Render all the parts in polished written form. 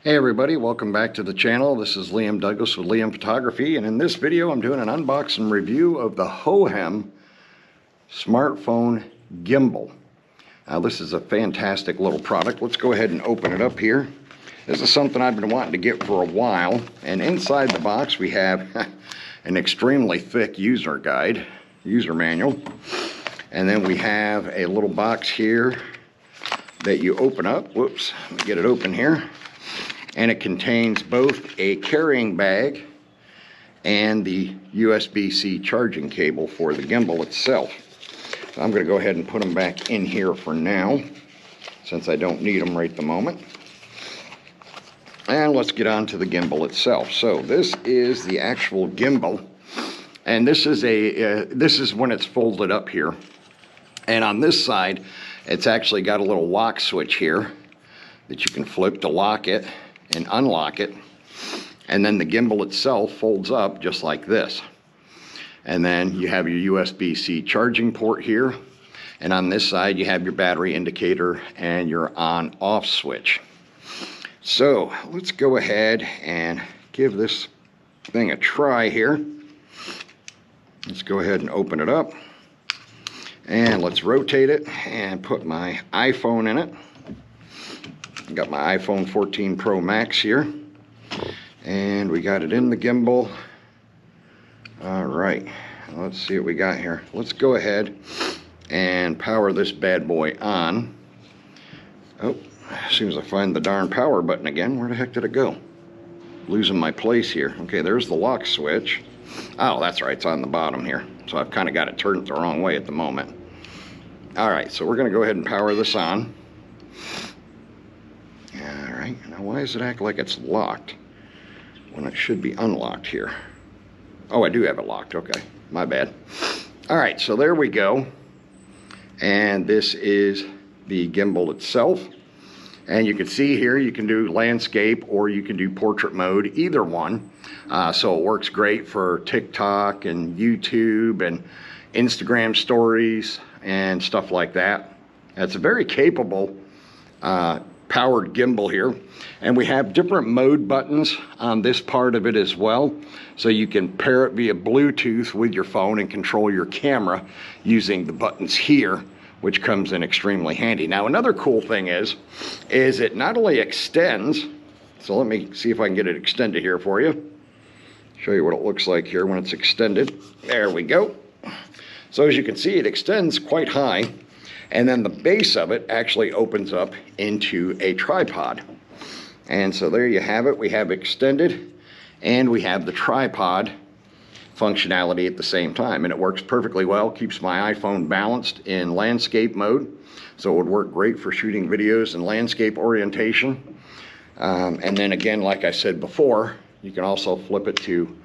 Hey everybody, welcome back to the channel. This is Liam Douglas with Liam Photography, and in this video I'm doing an unboxing review of the HoHem smartphone gimbal. Now this is a fantastic little product. Let's go ahead and open it up here. This is something I've been wanting to get for a while, and inside the box we have an extremely thick user guide, user manual, and then we have a little box here that you open up. Whoops, let me get it open here. And it contains both a carrying bag and the USB-C charging cable for the gimbal itself. So I'm going to go ahead and put them back in here for now, since I don't need them right at the moment. And let's get on to the gimbal itself. So this is the actual gimbal, and this is when it's folded up here. And on this side, it's actually got a little lock switch here that you can flip to lock it and unlock it, and then the gimbal itself folds up just like this. And then you have your USB-C charging port here, and on this side you have your battery indicator and your on-off switch. So let's go ahead and give this thing a try here. Let's go ahead and open it up, and let's rotate it and put my iPhone in it. Got my iPhone 14 Pro Max here, and we got it in the gimbal. All right, let's see what we got here. Let's go ahead and power this bad boy on. Oh, as soon as I find the darn power button again, where the heck did it go? Losing my place here. Okay, there's the lock switch. Oh, that's right, it's on the bottom here. So I've kind of got it turned the wrong way at the moment. All right, so we're going to go ahead and power this on. Alright, now why does it act like it's locked when it should be unlocked here? Oh, I do have it locked. Okay, my bad. Alright, so there we go. And this is the gimbal itself. And you can see here you can do landscape or you can do portrait mode, either one. So it works great for TikTok and YouTube and Instagram stories and stuff like that. It's a very capable powered gimbal here, and we have different mode buttons on this part of it as well, so you can pair it via Bluetooth with your phone and control your camera using the buttons here, which comes in extremely handy. Now another cool thing is it not only extends, so let me see if I can get it extended here for you, show you what it looks like here when it's extended. There we go. So as you can see, it extends quite high, and then the base of it actually opens up into a tripod. And so there you have it. We have extended and we have the tripod functionality at the same time, and it works perfectly well. Keeps my iPhone balanced in landscape mode, so it would work great for shooting videos in landscape orientation. And then again, like I said before, you can also flip it to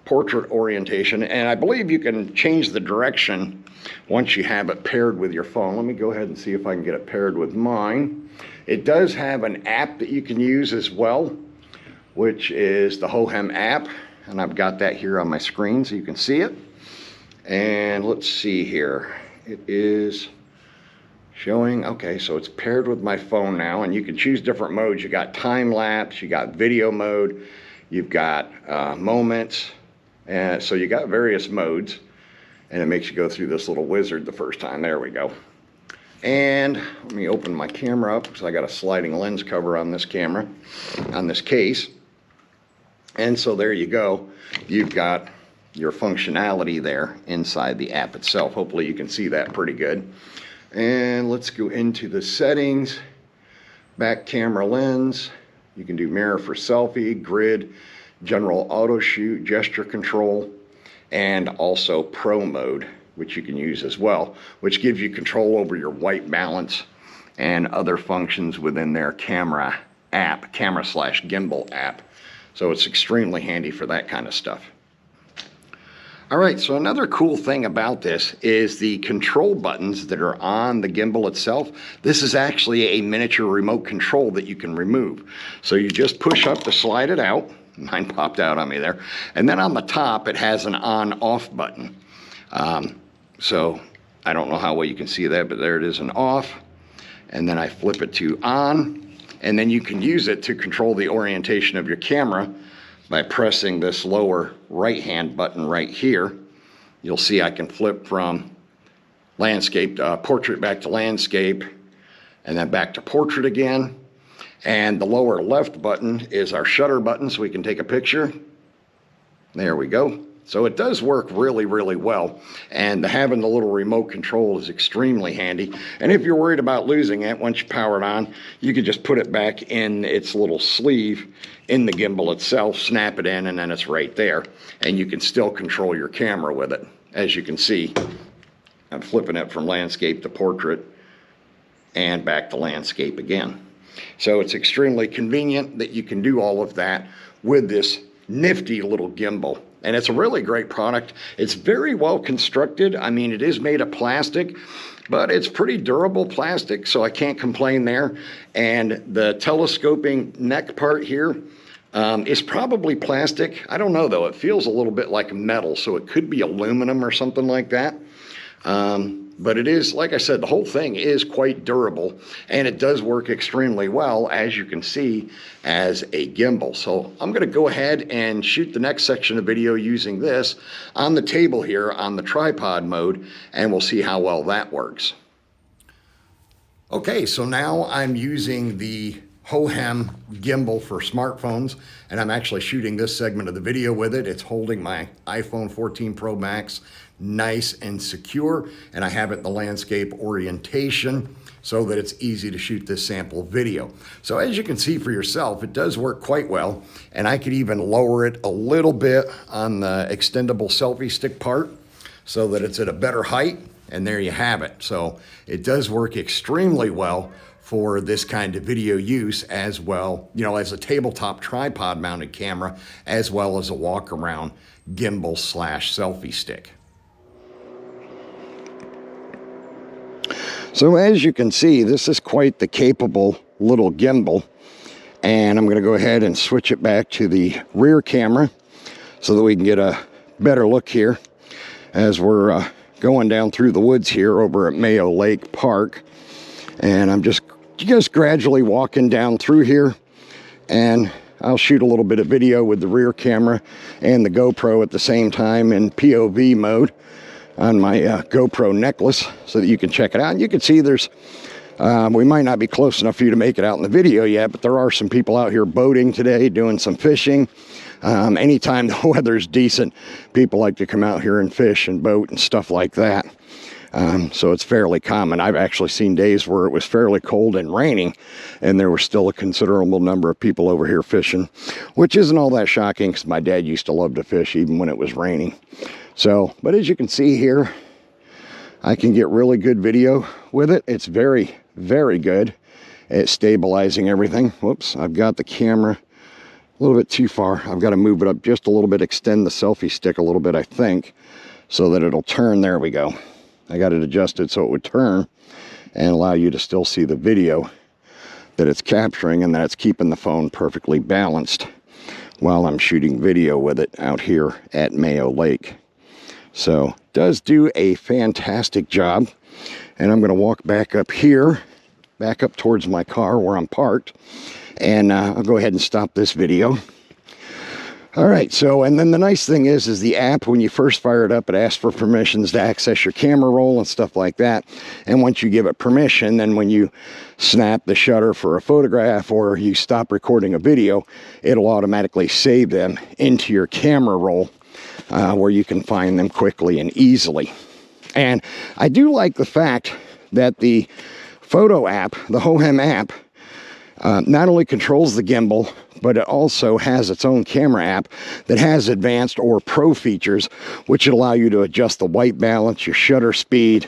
portrait orientation, and I believe you can change the direction once you have it paired with your phone. Let me go ahead and see if I can get it paired with mine. It does have an app that you can use as well, which is the HoHem app, and I've got that here on my screen so you can see it. And let's see here, it is showing, okay, so it's paired with my phone now, and you can choose different modes. You got time lapse, you got video mode, you've got moments, and so you got various modes, and it makes you go through this little wizard the first time. There we go. And let me open my camera up, because I got a sliding lens cover on this camera, on this case. And so there you go. You've got your functionality there inside the app itself. Hopefully you can see that pretty good. And let's go into the settings. Back camera lens. You can do mirror for selfie, grid, general auto shoot, gesture control, and also pro mode, which you can use as well, which gives you control over your white balance and other functions within their camera app, camera/gimbal app. So it's extremely handy for that kind of stuff. All right, so another cool thing about this is the control buttons that are on the gimbal itself. This is actually a miniature remote control that you can remove. So you just push up to slide it out. Mine popped out on me there. And then on the top, it has an on-off button. So I don't know how well you can see that, but there it is, an off. And then I flip it to on. And then you can use it to control the orientation of your camera by pressing this lower right-hand button right here. You'll see I can flip from landscape, portrait back to landscape, and then back to portrait again. And the lower left button is our shutter button, so we can take a picture. There we go. So it does work really, really well. And having the little remote control is extremely handy. And if you're worried about losing it, once you power it on, you can just put it back in its little sleeve in the gimbal itself, snap it in, and then it's right there. And you can still control your camera with it. As you can see, I'm flipping it from landscape to portrait and back to landscape again. So it's extremely convenient that you can do all of that with this nifty little gimbal. And it's a really great product. It's very well constructed. I mean, it is made of plastic, but it's pretty durable plastic, so I can't complain there. And the telescoping neck part here is probably plastic. I don't know, though. It feels a little bit like metal, so it could be aluminum or something like that. But it is, like I said, the whole thing is quite durable, and it does work extremely well, as you can see, as a gimbal. So I'm going to go ahead and shoot the next section of video using this on the table here on the tripod mode, and we'll see how well that works. Okay, so now I'm using the HoHem gimbal for smartphones, and I'm actually shooting this segment of the video with it. It's holding my iPhone 14 Pro Max nice and secure, and I have it in the landscape orientation so that it's easy to shoot this sample video. So as you can see for yourself, it does work quite well, and I could even lower it a little bit on the extendable selfie stick part so that it's at a better height, and there you have it. So it does work extremely well for this kind of video use, as well, you know, as a tabletop tripod mounted camera, as well as a walk around gimbal slash selfie stick. So as you can see, this is quite the capable little gimbal, and I'm going to go ahead and switch it back to the rear camera so that we can get a better look here as we're going down through the woods here over at Mayo Lake Park. And I'm just gradually walking down through here, and I'll shoot a little bit of video with the rear camera and the GoPro at the same time in POV mode on my GoPro necklace so that you can check it out. And you can see there's, we might not be close enough for you to make it out in the video yet, but there are some people out here boating today, doing some fishing. Anytime the weather's decent, people like to come out here and fish and boat and stuff like that. So it's fairly common. I've actually seen days where it was fairly cold and raining, and there was still a considerable number of people over here fishing, which isn't all that shocking because my dad used to love to fish even when it was raining. So, but as you can see here, I can get really good video with it. It's very, very good at stabilizing everything. Whoops, I've got the camera a little bit too far. I've got to move it up just a little bit, extend the selfie stick a little bit, I think, so that it'll turn. There we go. I got it adjusted so it would turn and allow you to still see the video that it's capturing, and that it's keeping the phone perfectly balanced while I'm shooting video with it out here at Mayo Lake. So does do a fantastic job. And I'm going to walk back up here, back up towards my car where I'm parked, and I'll go ahead and stop this video. All right, so, and then the nice thing is the app, when you first fire it up, it asks for permissions to access your camera roll and stuff like that. And once you give it permission, then when you snap the shutter for a photograph or you stop recording a video, it'll automatically save them into your camera roll where you can find them quickly and easily. And I do like the fact that the photo app, the HoHem app, not only controls the gimbal, but it also has its own camera app that has advanced or pro features, which allow you to adjust the white balance, your shutter speed,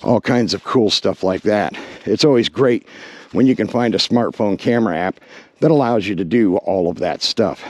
all kinds of cool stuff like that. It's always great when you can find a smartphone camera app that allows you to do all of that stuff.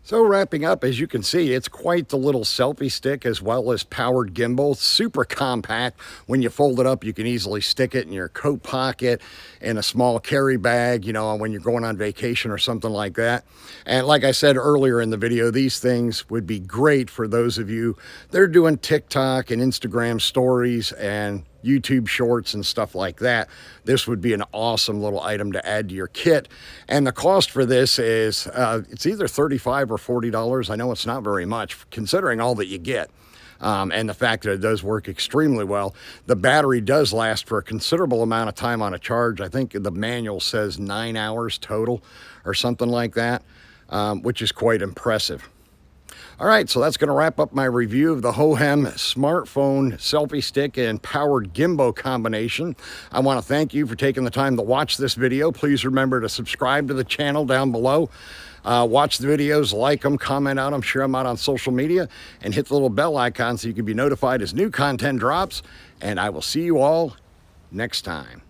So wrapping up, as you can see, it's quite the little selfie stick as well as powered gimbal. Super compact. When you fold it up, you can easily stick it in your coat pocket, in a small carry bag, you know, when you're going on vacation or something like that. And like I said earlier in the video, these things would be great for those of you that are doing TikTok and Instagram stories and YouTube shorts and stuff like that, this would be an awesome little item to add to your kit. And the cost for this is, it's either $35 or $40. I know it's not very much considering all that you get. And the fact that it does work extremely well. The battery does last for a considerable amount of time on a charge. I think the manual says 9 hours total or something like that, which is quite impressive. All right, so that's going to wrap up my review of the HoHem smartphone selfie stick and powered gimbal combination. I want to thank you for taking the time to watch this video. Please remember to subscribe to the channel down below. Watch the videos, like them, comment on them, share them out on social media, and hit the little bell icon so you can be notified as new content drops. And I will see you all next time.